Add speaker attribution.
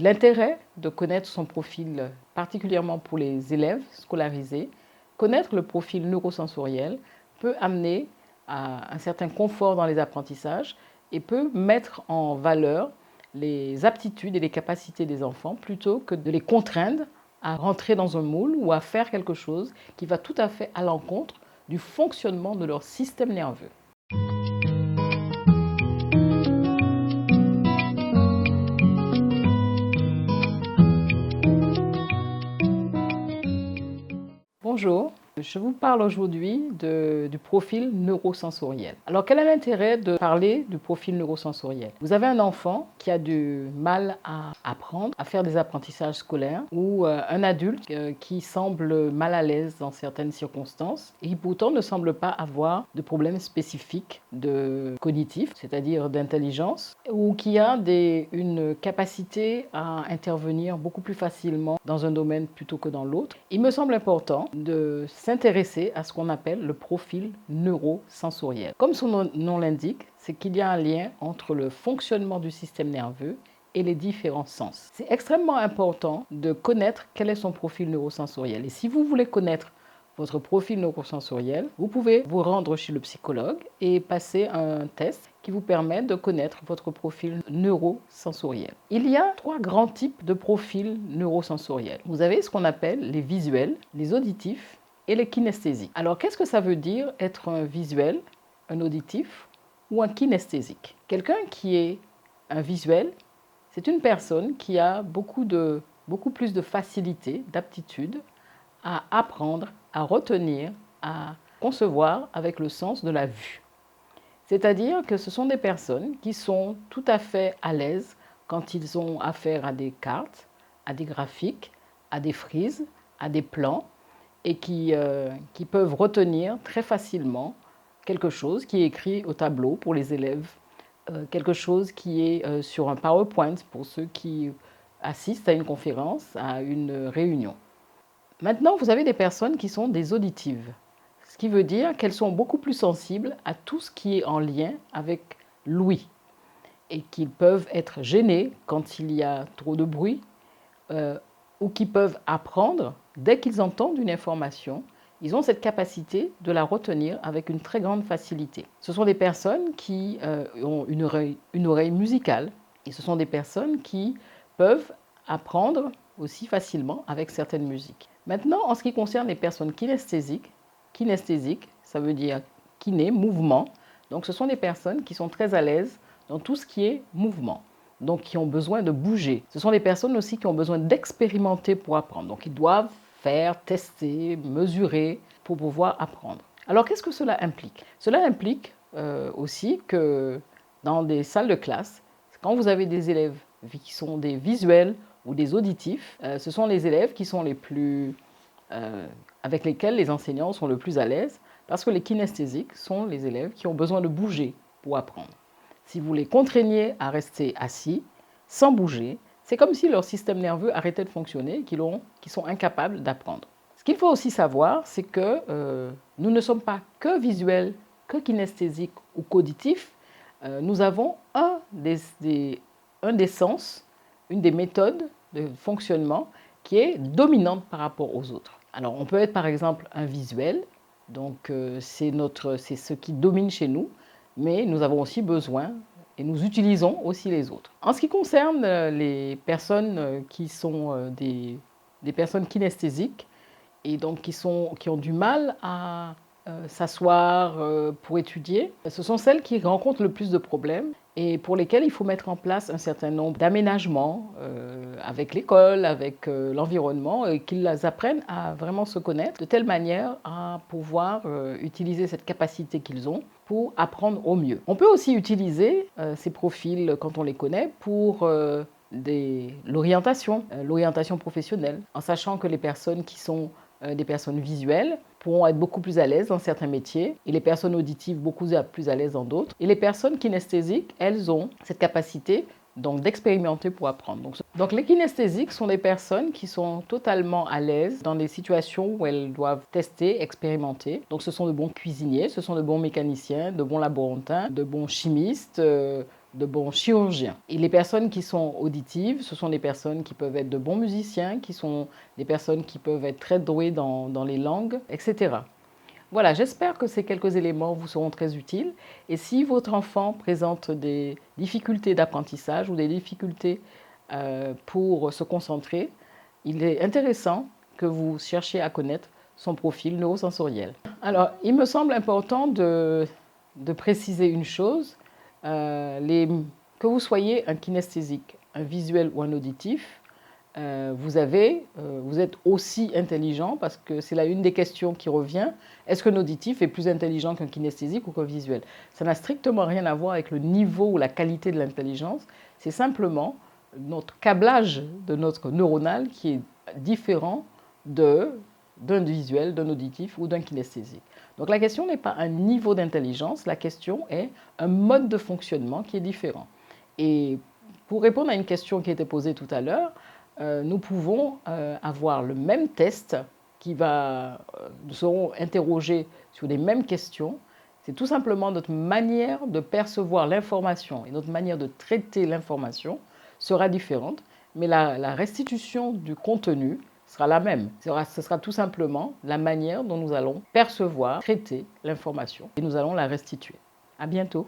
Speaker 1: l'intérêt de connaître son profil, particulièrement pour les élèves scolarisés, connaître le profil neurosensoriel peut amener à un certain confort dans les apprentissages et peut mettre en valeur les aptitudes et les capacités des enfants plutôt que de les contraindre à rentrer dans un moule ou à faire quelque chose qui va tout à fait à l'encontre du fonctionnement de leur système nerveux. Bonjour, je vous parle aujourd'hui du profil neurosensoriel. Alors, quel est l'intérêt de parler du profil neurosensoriel? Vous avez un enfant qui a du mal à apprendre, à faire des apprentissages scolaires, ou un adulte qui semble mal à l'aise dans certaines circonstances et qui pourtant ne semble pas avoir de problèmes spécifiques de cognitif, c'est-à-dire d'intelligence, ou qui a une capacité à intervenir beaucoup plus facilement dans un domaine plutôt que dans l'autre. Il me semble important de s'intéresser à ce qu'on appelle le profil neurosensoriel. Comme son nom l'indique, c'est qu'il y a un lien entre le fonctionnement du système nerveux et les différents sens. C'est extrêmement important de connaître quel est son profil neurosensoriel. Et si vous voulez connaître votre profil neurosensoriel, vous pouvez vous rendre chez le psychologue et passer un test qui vous permet de connaître votre profil neurosensoriel. Il y a 3 grands types de profils neurosensoriels. Vous avez ce qu'on appelle les visuels, les auditifs et les kinesthésiques. Alors, qu'est-ce que ça veut dire être un visuel, un auditif ou un kinesthésique? Quelqu'un qui est un visuel, c'est une personne qui a beaucoup plus de facilité, d'aptitude à apprendre, à retenir, à concevoir avec le sens de la vue. C'est-à-dire que ce sont des personnes qui sont tout à fait à l'aise quand ils ont affaire à des cartes, à des graphiques, à des frises, à des plans, et qui peuvent retenir très facilement quelque chose qui est écrit au tableau pour les élèves, quelque chose qui est sur un PowerPoint pour ceux qui assistent à une conférence, à une réunion. Maintenant, vous avez des personnes qui sont des auditives, ce qui veut dire qu'elles sont beaucoup plus sensibles à tout ce qui est en lien avec l'ouïe et qu'ils peuvent être gênés quand il y a trop de bruit ou qui peuvent apprendre dès qu'ils entendent une information. Ils ont cette capacité de la retenir avec une très grande facilité. Ce sont des personnes qui ont une oreille musicale et ce sont des personnes qui peuvent apprendre aussi facilement avec certaines musiques. Maintenant, en ce qui concerne les personnes kinesthésiques, ça veut dire kiné, mouvement. Donc, ce sont des personnes qui sont très à l'aise dans tout ce qui est mouvement, donc qui ont besoin de bouger. Ce sont des personnes aussi qui ont besoin d'expérimenter pour apprendre. Donc, ils doivent faire, tester, mesurer pour pouvoir apprendre. Alors, qu'est-ce que cela implique? Cela implique aussi que dans des salles de classe, quand vous avez des élèves qui sont des visuels ou des auditifs, ce sont les élèves qui sont avec lesquels les enseignants sont le plus à l'aise, parce que les kinesthésiques sont les élèves qui ont besoin de bouger pour apprendre. Si vous les contraignez à rester assis, sans bouger, c'est comme si leur système nerveux arrêtait de fonctionner et qu'ils sont incapables d'apprendre. Ce qu'il faut aussi savoir, c'est que nous ne sommes pas que visuels, que kinesthésiques ou qu'auditifs. Nous avons un des sens, une des méthodes de fonctionnement qui est dominante par rapport aux autres. Alors, on peut être par exemple un visuel, donc c'est ce qui domine chez nous, mais nous avons aussi besoin et nous utilisons aussi les autres. En ce qui concerne les personnes qui sont des personnes kinesthésiques et donc qui ont du mal à s'asseoir pour étudier, ce sont celles qui rencontrent le plus de problèmes et pour lesquelles il faut mettre en place un certain nombre d'aménagements avec l'école, avec l'environnement, et qu'ils apprennent à vraiment se connaître de telle manière à pouvoir utiliser cette capacité qu'ils ont pour apprendre au mieux. On peut aussi utiliser ces profils, quand on les connaît, pour l'orientation professionnelle, en sachant que les personnes qui sont des personnes visuelles pourront être beaucoup plus à l'aise dans certains métiers et les personnes auditives beaucoup plus à l'aise dans d'autres. Et les personnes kinesthésiques, elles ont cette capacité donc d'expérimenter pour apprendre. Donc les kinesthésiques sont des personnes qui sont totalement à l'aise dans des situations où elles doivent tester, expérimenter. Donc ce sont de bons cuisiniers, ce sont de bons mécaniciens, de bons laborantins, de bons chimistes, de bons chirurgiens. Et les personnes qui sont auditives, ce sont des personnes qui peuvent être de bons musiciens, qui sont des personnes qui peuvent être très douées dans les langues, etc. Voilà, j'espère que ces quelques éléments vous seront très utiles. Et si votre enfant présente des difficultés d'apprentissage ou des difficultés pour se concentrer, il est intéressant que vous cherchiez à connaître son profil neurosensoriel. Alors, il me semble important de préciser une chose, que vous soyez un kinesthésique, un visuel ou un auditif, vous êtes aussi intelligent, parce que c'est là une des questions qui revient. Est-ce qu'un auditif est plus intelligent qu'un kinesthésique ou qu'un visuel? Ça n'a strictement rien à voir avec le niveau ou la qualité de l'intelligence. C'est simplement notre câblage de notre neuronal qui est différent d'un visuel, d'un auditif ou d'un kinesthésique. Donc la question n'est pas un niveau d'intelligence, la question est un mode de fonctionnement qui est différent. Et pour répondre à une question qui a été posée tout à l'heure, nous pouvons avoir le même test nous serons interrogés sur les mêmes questions. C'est tout simplement notre manière de percevoir l'information et notre manière de traiter l'information sera différente, mais la restitution du contenu sera la même. Ce sera tout simplement la manière dont nous allons percevoir, traiter l'information et nous allons la restituer. À bientôt.